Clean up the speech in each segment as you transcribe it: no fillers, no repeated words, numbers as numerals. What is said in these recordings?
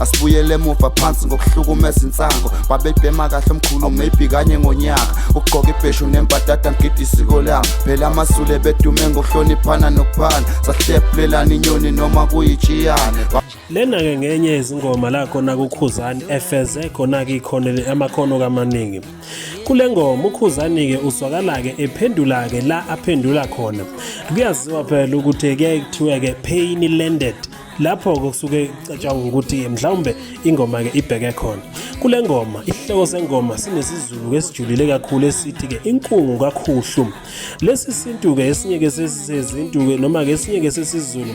Asibuyele emuva phansi ngokuhlukumeza insango babebhema kahle omkhulu maybe kanye ngonyaka ugqoka ibheshu nembadada ngidi isiko lami phela amasule bedume ngokuhloniphana nokuphana sahlephulelana inyoni noma kuyijiyane. Lena ke ngenye izingoma la khona kuKhuzani efeze khona ke ikhonele amakhono kamaningi. Kule ngoma uKhuzani ke uzwakala ke ephendula ke la aphendula khona. Kuyaziwa phela ukuthi ke kuthiwa ke pain landed. Lapho kusuke icatshanga ukuthi mhlawumbe ingoma ke ibheke khona. Kule ngoma isihloko sengoma sinesizulu esijulile kakhulu esithi ke inkungu kakhuhlu. Lesi sintu ke esinye ke sezintu ke noma ke esinye ke sesizulu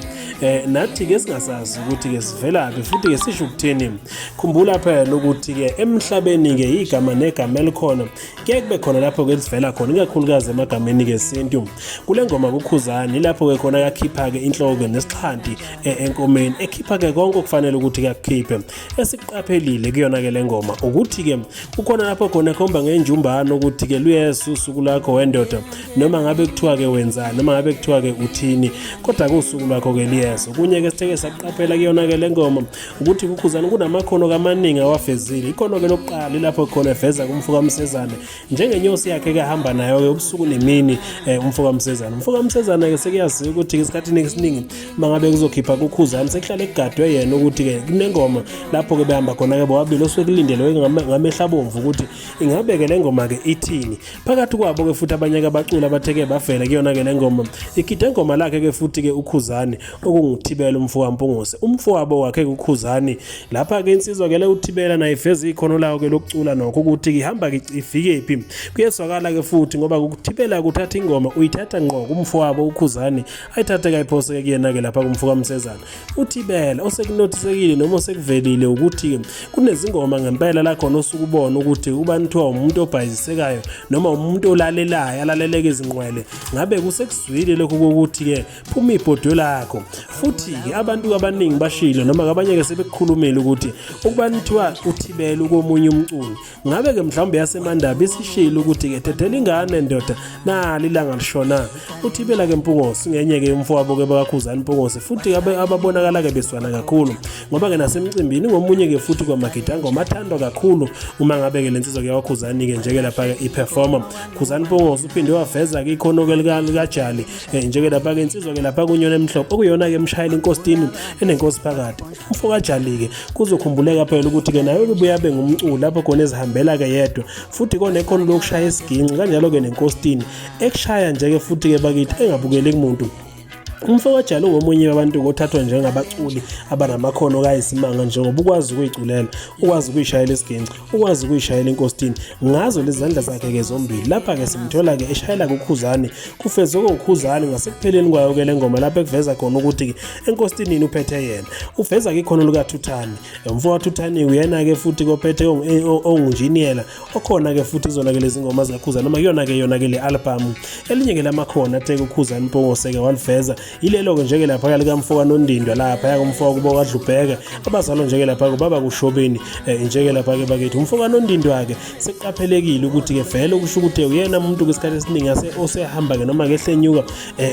nathi ke singasazi ukuthi ke sivelaphi futhi ke sisho ukuthini. Khumbula phela ukuthi ke emhlabeni ke igama negama elikhona ke kube khona lapho ke sivela khona ikakhulukazi emagameni ke esintu. Kule ngoma kuKhuzani lapho ke khona yakhipha ke inhloko nesixhanti enkomeni ekhipha ke konke okufanele ukuthi kakhiphe. Esiqaphelile kuyona ke lengoma ukuthi ke ukhona lapho khona khomba ngenjumbano ukuthi ke luyesu usuku lakho wendoda noma ngabe kuthiwa ke wenzani noma ngabe kuthiwa ke uthini kodwa kusuku lakho ke liyeso. Kunye ke sitheke saqaphela kuyona ke lengoma ukuthi kuKhuzani kunamakhono kamaningi awafezile. Ikhono ke lokuqala lapho khona eveza kumfuka Msezane njengenyosi yakhe kahamba nayo ke ubusuku nemini umfuka Msezane. Umfuka Msezane ke sekuyaziwa ukuthi isikhathini esiningi mangabe kuzokhipha kuKhuzani sekuhlale kugadwe yena ukuthi ke kunengoma lapho ke behamba khona ke bobabili osekulindelewe ngamehlabomvu ukuthi ingabe ke lengoma ke ithini. Phakathi kwabo ke futhi abanye abaculi abatheke bavela kuyona ke lengoma ikhithe ingoma lakhe ke futhi ke uKhuzani okungithibela umfuka Mpungose umfowabo wakhe kuKhuzani. Lapha ke insizwa ke le uthibela naye iveza ikhono lawo ke lokucula nokho ukuthi ihamba ke ifike phi. Kuyeswakala ke futhi ngoba ukuthibela kuthatha ingoma uyithatha ngqo kumfowabo uKhuzani ayithathe kayiphose ke kuyena ke lapha kumfuka Msezane. Uthibela osekunotisekile noma osekuvelile ukuthi kunezingoma ngempela la khona osukubona ukuthi ubanithiwa umuntu obhayisekayo noma umuntu olalelayo alaleleke izinqwele ngabe kusekuzwile lokho ukuthi ke phuma ibhodo lakho. Futhi ke abantu abaningi bashilo noma abanye ke sebekukhulumela ukuthi ukubanithiwa uthibela komunye umculi ngabe ke mhlawumbe yasemandaba isishilo ukuthi ke thethela ingane ndoda nali ilanga lishona. Uthibela ke Mpungose ngenye ke umfowabo ke bakaKhuzani Mpungose futhi ababonakala ke beswana kakhulu ngoba ke nasemcimbini ngomunye ke futhi kwamagida ngomathandwa kakhulu uma ngabe ke lensizwa ke waKhuzani ke njeke lapha ke iperformer. Khuzani Mpungose uphinde waveza ke ikhono ke likaJali njeke lapha ke insizwa ke lapha kunyona emhlophe okuyona ke emshayela inkositini enenkosi phakathi. Umfoka Jali ke kuzokhumbuleka phela ukuthi ke nayo ubuya be ngumculi lapho khona ezihambela ke yedwa futhi konekhono lokushaya isiginci kanjalo ke nenkositini ekushaya njeke futhi ke bakithi engabukeli kumuntu. Umfoka Jali ngomunye wabantu ngothathwa njengabaculi abanamakhono kayisimanga njengoba ukwazi ukuyiculela ukwazi ukuyishayela isiginci ukwazi ukuyishayela inkositini ngazo lezi zandla zakhe ke zombili. Lapha ke simthola ke eshayela kuKhuzani kufezwe kuKhuzani ngasekupheleni kwayo ke lengoma lapha ekuveza khona ukuthi enkositini uphethe yena uveza ke ikhono lika Thuthani. Umfoka Thuthani uyena ke futhi kophethe ongunjiniyela okhona ke futhi izona ke lezi ngoma zikaKhuzani noma kuyona ke le album elinye ke lamakhona athe kuKhuzani Mpungose ke waliveza ilelo ke njeke lapha lika Mfoka Nondindwa lapha yakumfoka kubo kaDlubheka abazalwa njeke lapha baba kuShobeni njeke lapha ke bakithi. Umfoka Nondindwa ke seqaphelekile ukuthi ke vele ukusho ukuthi uyena umuntu kwesikhathi esiningi osehamba ke noma ke ehlenyuka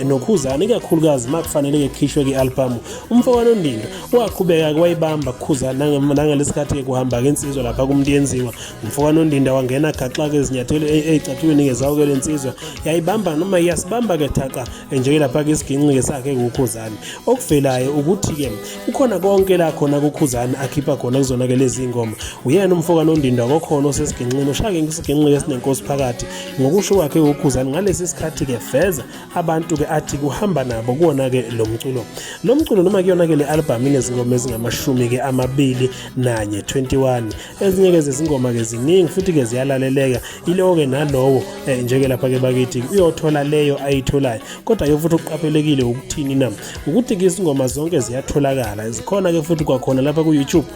noKhuzani kakhulukazi makufanele ke khishwe ke album. Umfoka Nondindwa waqhubeka ke wayibamba kuKhuzani nangalesikhathi ke kuhamba ke insizwa lapha kumntu yenziwa. Umfoka Nondindwa wangena gaxa ke izinyathelo ezicathuweni ke zawo ke lensizwa yayibamba noma iyasibamba ke thaqa njeke lapha ke isiginci sakhe kuKhuzani. Okuvelayo ukuthi ke ukhona konke la khona kuKhuzani akhipha khona kuzona ke lezi ingoma uyena umfoka Nondindwa kokhona osesiginqini ushake ngisiginqi esinenkosi phakathi ngokusho kwakhe kuKhuzani ngalesi sikhathi ke veza abantu ke athi kuhamba nabo kuona ke lo mculo noma kuyona ke le album inezingoma ezingamashumi ke amabili nanye 21 ezinye ke zezingoma ke ziningi futhi ke ziyalaleleka ileyo ke nalowo njeke lapha ke bakithi uyothola leyo ayitholayo kodwa yo futhi uqaphelekile ukuthini na ukuthi ke izingoma zonke ziyatholakala zikhona ke futhi kwakhona lapha ku YouTube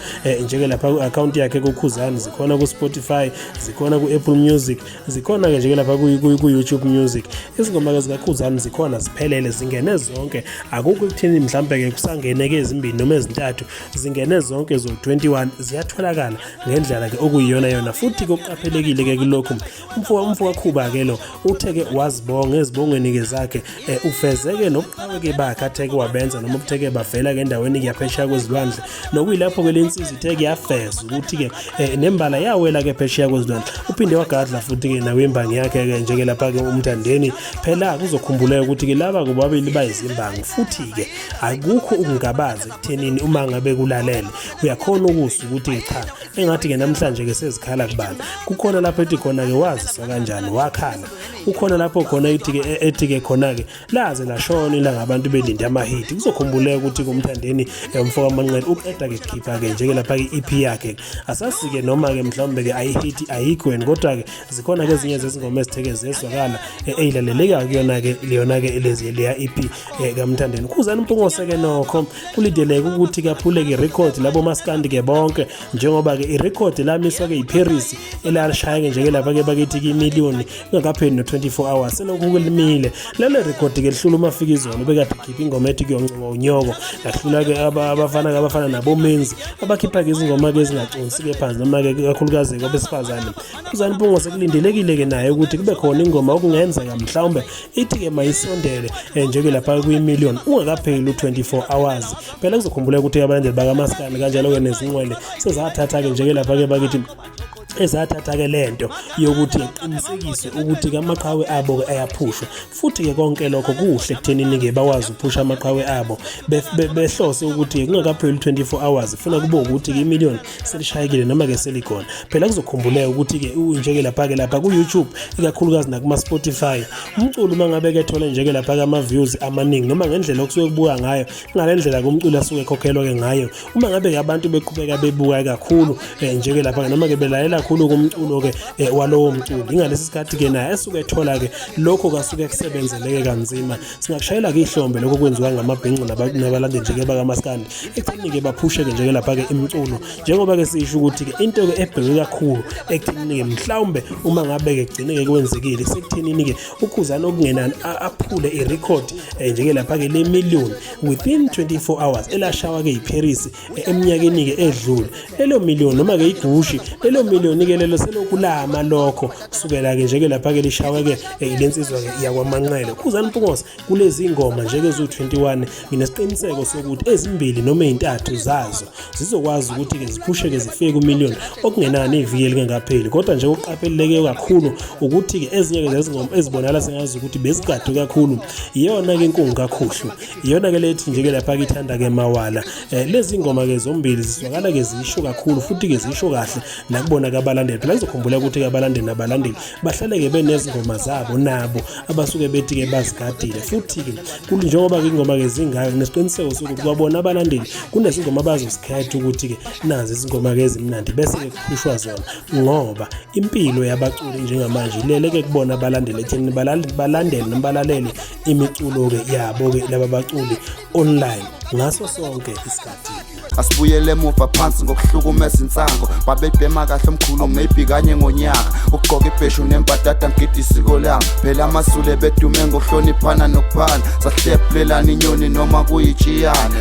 njeke lapha account yakhe kuKhuzani zikhona ku Spotify zikhona ku Apple Music zikhona ke njeke lapha ku YouTube Music. Izingoma ke zikaKhuzani zikhona ziphelele zingene zonke akukho ukuthini mhlambe ke kusangene ke ezimbili noma ezintathu zingene zonke zo 21 ziyatholakala ngendlela ke okuyiyona yona futhi koqaphelekile ke kulokho umfoka Khuba ke lo utheke wazibonga ezibongweni ke zakhe ufezeke ngawe-ke bakhatheke wabenza noma ubutheke bavela-ke endaweni kuyaphesheya kwezilwandle nokuyilapho-ke le nsizwa ithe-ke yafeza ukuthi-ke nembala yawela-ke phesheya kwezilwandle. Uphinde wagadla futhi-ke nawe imbangi yakhe-ke njeke lapha-ke uMthandeni. Phela kuzokhumbuleka ukuthi-ke laba bobabili bayizimbangi futhi-ke akukho ukungabaza ekuthenini uma ngabe kulalele uyakhona ukuzwa ukuthi cha engathi-ke namhlanje-ke sezikhala kubani. Kukhona lapho ethi khona-ke wazisa kanjani wakhala. Ukhona lapho khona ethi-ke khona-ke laze lashona ilanga abantu belinde amahiti. Kuzokhumbuleka ukuthi-ke uMthandeni umfo kaManqele uqeda-ke kukhipha-ke njeke lapha-ke i-EP yakhe. Asasi-ke noma-ke mhlawumbe-ke ayihiti ayikho yena kodwa-ke zikhona-ke ezinye zezingoma ezitheke zezwakala ey'lalelekayo kuyona-ke leyona-ke leya EP kaMthandeni. Khuzani Mpungose-ke nokho kulideleke ukuthi kaphule-ke irekhodi labo maskandi-ke bonke njengoba-ke irekhodi lamiswa-ke iParis elashaya-ke njeke lapha-ke bakithi-ke imiliyoni kungakapheli no-24 hours selokhu limile. Lale rekhodi-ke lihlula uMafikizolo bekade khipha ingoma ethi kuyoncinga unyoko lahlula-ke abafana nabomenzi abakhipha-ke izingoma-ke ezingaconsi-ke phansi noma-ke kakhulukazi kwabesifazane. Khuzani Mpungose kulindelekile-ke naye ukuthi kube khona ingoma okungenzeka mhlawumbe ithi-ke mayisondele njeke lapha kuyimiliyoni ungakapheli u-24 hours. Phela kuzokhumbuleka ukuthi abalandeli bakamaskandi kanjalo-ke nezinqwele sezathatha-ke njeke lapha-ke bakithi ezathatha-ke lento yokuthi qinisekise ukuthi amaqhawe abo ayaphushwa futhi-ke konke lokho kuhle ekuthenini-ke bakwazi ukuphusha amaqhawe abo behlose ukuthi kungakapheli 24 hours funa kube ukuthi-ke imiliyoni selishayekile noma-ke selikhona. Phela kuzokhumbuleka ukuthi-ke njeke lapha ku-YouTube ikakhulukazi nakuma-Spotify umculo uma ngabe kethole njeke lapha-ke ama-views amaningi noma ngendlela okusuke kubuka ngayo ngale ndlela kumculo asuke ekhokhelwa-ke ngayo. Uma ngabe abantu beqhubeka bebuka kakhulu njeke lapha noma-ke belalela kakhulu kumculo-ke walowo mculo ingalesi sikhathi-ke naye esuke ethola-ke lokho kasuke kusebenzeleke kanzima. Singakushayela-ke ihlombe lokho kwenziwa ngamabhinqo nabalandeli njeke bakamaskandi ekuthenini-ke baphushe-ke njeke lapha-ke imculo njengoba-ke sisho ukuthi-ke into-ke ebheke kakhulu ekuthenini-ke mhlawumbe uma ngabe-ke kugcine-ke kwenzekile sekuthenini-ke uKhuzani okungenani aphule irekhodi njeke lapha-ke le miliyoni within 24 hours elashawa-ke iParis eminyakeni-ke edlule. Lelo miliyoni noma-ke igushi lelo miliyoni-ke lelo selokulama lokho kusukela-ke njeke lapha-ke lishawe-ke ilensizwa-ke yakwaManqele. Khuzani Mpungose kulezi ngoma njeke eziwu-21 nginesiqiniseko sokuthi ezimbili noma ey'ntathu zazo zizokwazi ukuthi-ke ziphushe-ke zifike kumiliyoni okungenani iviki elingapheli. Kodwa nje okuqapheleleke kakhulu ukuthi-ke ezinye-ke zezingoma ezibonakala sengazi ukuthi bezigade kakhulu iyona-ke inkungu kakhuhlu iyona-ke lethi njeke lapha-ke ithanda-ke mawala. Lezi ngoma-ke zombili zizwakala-ke zisho kakhulu futhi-ke zisho kahle nakubona-ke abalandeli. Phela kuzokhumbula ukuthi-ke abalandeli nabalandeli bahlale-ke benezingoma zabo nabo abasuke bethi-ke bazigadile futhi-ke njengoba-ke ingoma-ke zingayo nesiqiniseko sokuthi kwabona abalandeli kunezingoma abazozikhetha ukuthi-ke nazi izingoma-ke ezimnandi bese-ke kuphushwa zona ngoba impilo yabaculi njengamanje ilele-ke kubona abalandeli ekutheni balandele noma balalele imiculo-ke yabo-ke laba baculi online ngaso sonke isikhathi. Asibuyele emuva phansi ngokuhlukumeza insango babebhema kahle omkhulu maybe kanye ngonyaka ukugqoka ibheshu nembadada ngidi isiko lami phela amasule bedume ngokuhloniphana nokuphana sahlephulelana inyoni noma kuyitshiyane.